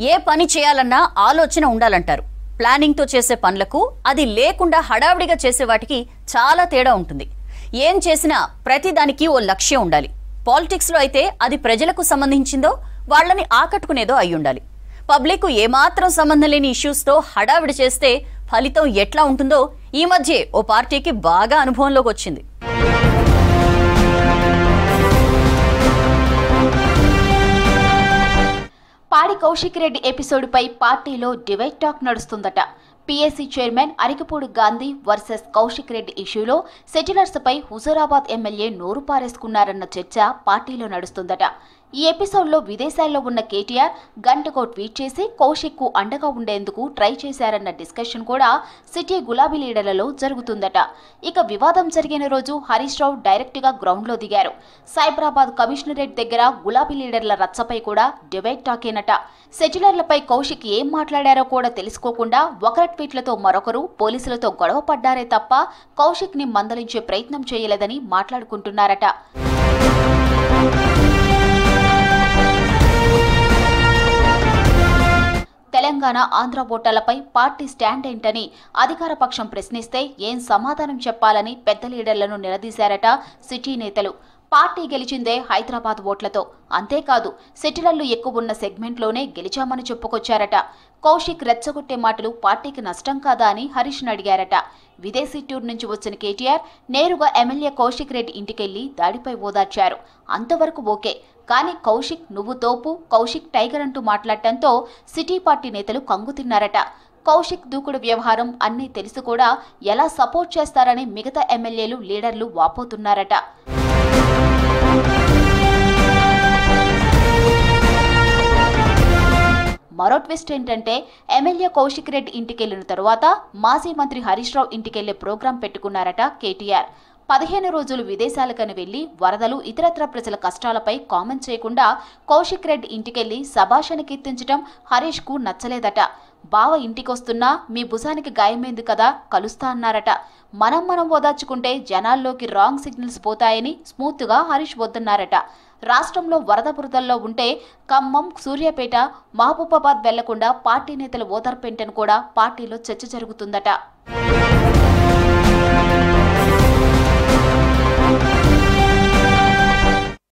ఏ పని చేయాలన్నా ఆలోచన ఉండాలంటారు. ప్లానింగ్ తో చేసే పనులకు అది లేకుండా హడావిడిగా చేసే వాటికి చాలా తేడా ఉంటుంది. ఏం చేసినా ప్రతిదానికి ఓ లక్ష్యం ఉండాలి. పాలిటిక్స్ లో అయితే అది ప్రజలకు సంబంధించిందో వాళ్ళని ఆకట్టుకునేదో అయి ఉండాలి. పబ్లిక్ ఏమాత్రం సంబంధం లేని ఇష్యూస్ తో హడావిడి చేస్తే ఫలితం ఎట్లా ఉంటుందో ఈ మధ్య ఓ పార్టీకి బాగా అనుభవంలోకి వచ్చింది. పాడి కౌశిక్ రెడ్డి ఎపిసోడ్ పై పార్టీలో డివైడ్ టాక్ నడుస్తుందట. PAC chairman Arikapudi Gandhi versus Kaushik Reddy ఇష్యూలో సెటిలర్స్ పై హుజూరాబాద్ ఎమ్మెల్యే నోరు పారేసుకున్నారన్న చర్చ పార్టీలో నడుస్తుందట. ఈ ఎపిసోడ్లో విదేశాల్లో ఉన్న కేటీఆర్ గంటకో ట్వీట్ చేసి కౌశిక్ కు అండగా ఉండేందుకు ట్రై చేశారన్న డిస్కషన్ కూడా సిటీ గులాబీ లీడర్లలో జరుగుతుందట. ఇక వివాదం జరిగిన రోజు హరీష్ రావు డైరెక్ట్ గా గ్రౌండ్ లో దిగారు. సైబరాబాద్ కమిషనరేట్ దగ్గర గులాబీ లీడర్ల రచ్చపై కూడా డివైడ్ టాకేనట. సెటిలర్లపై కౌశిక్ ఏం మాట్లాడారో కూడా తెలుసుకోకుండా ఒకరి ట్వీట్లతో మరొకరు పోలీసులతో గొడవ పడ్డారే తప్ప కౌశిక్ ని మందలించే ప్రయత్నం చేయలేదని మాట్లాడుకుంటున్నారట. తెలంగాణ ఆంధ్ర ఓటర్లపై పార్టీ స్టాండ్ ఏంటని అధికార పక్షం ప్రశ్నిస్తే ఏం సమాధానం చెప్పాలని పెద్ద లీడర్లను నిలదీశారట సిటీ నేతలు. పార్టీ గెలిచిందే హైదరాబాద్ ఓట్లతో, అంతేకాదు సెటిలర్లు ఎక్కువ ఉన్న సెగ్మెంట్లోనే గెలిచామని చెప్పుకొచ్చారట. కౌశిక్ రెచ్చగొట్టే మాటలు పార్టీకి నష్టం కాదా అని హరీష్ను అడిగారట. విదేశీ టూర్ నుంచి వచ్చిన కేటీఆర్ నేరుగా ఎమ్మెల్యే కౌశిక్ రెడ్డి ఇంటికెళ్లి దాడిపై ఓదార్చారు. అంతవరకు ఓకే, కానీ కౌశిక్ నువ్వు తోపు, కౌశిక్ టైగర్ అంటూ మాట్లాడటంతో సిటీ పార్టీ నేతలు కంగుతిన్నారట. కౌశిక్ దూకుడు వ్యవహారం అన్నీ తెలిసి కూడా ఎలా సపోర్ట్ చేస్తారని మిగతా ఎమ్మెల్యేలు లీడర్లు వాపోతున్నారట. మరో ట్విస్ట్ ఏంటంటే ఎమ్మెల్యే కౌశిక్ రెడ్డి ఇంటికెళ్లిన తరువాత మాజీ మంత్రి హరీష్ రావు ఇంటికెళ్లే ప్రోగ్రాం పెట్టుకున్నారట కేటీఆర్. 15 రోజులు విదేశాలకని వెళ్లి వరదలు ఇతరత్ర ప్రజల కష్టాలపై కామెంట్ చేయకుండా కౌశిక్ రెడ్డి ఇంటికెళ్లి శభాషణ కీర్తించడం హరీష్ కు నచ్చలేదట. బావ ఇంటికొస్తున్నా మీ భుజానికి గాయమైంది కదా, కలుస్తా అన్నారట. మనం ఓదార్చుకుంటే జనాల్లోకి రాంగ్ సిగ్నల్స్ పోతాయని స్మూత్ గా హరీష్ వద్దన్నారట. రాష్ట్రంలో వరద బురదల్లో ఉంటే ఖమ్మం, సూర్యాపేట, మహబూబాబాద్ వెళ్లకుండా పార్టీ నేతలు ఓదార్పేంటని కూడా పార్టీలో చర్చ జరుగుతుందట.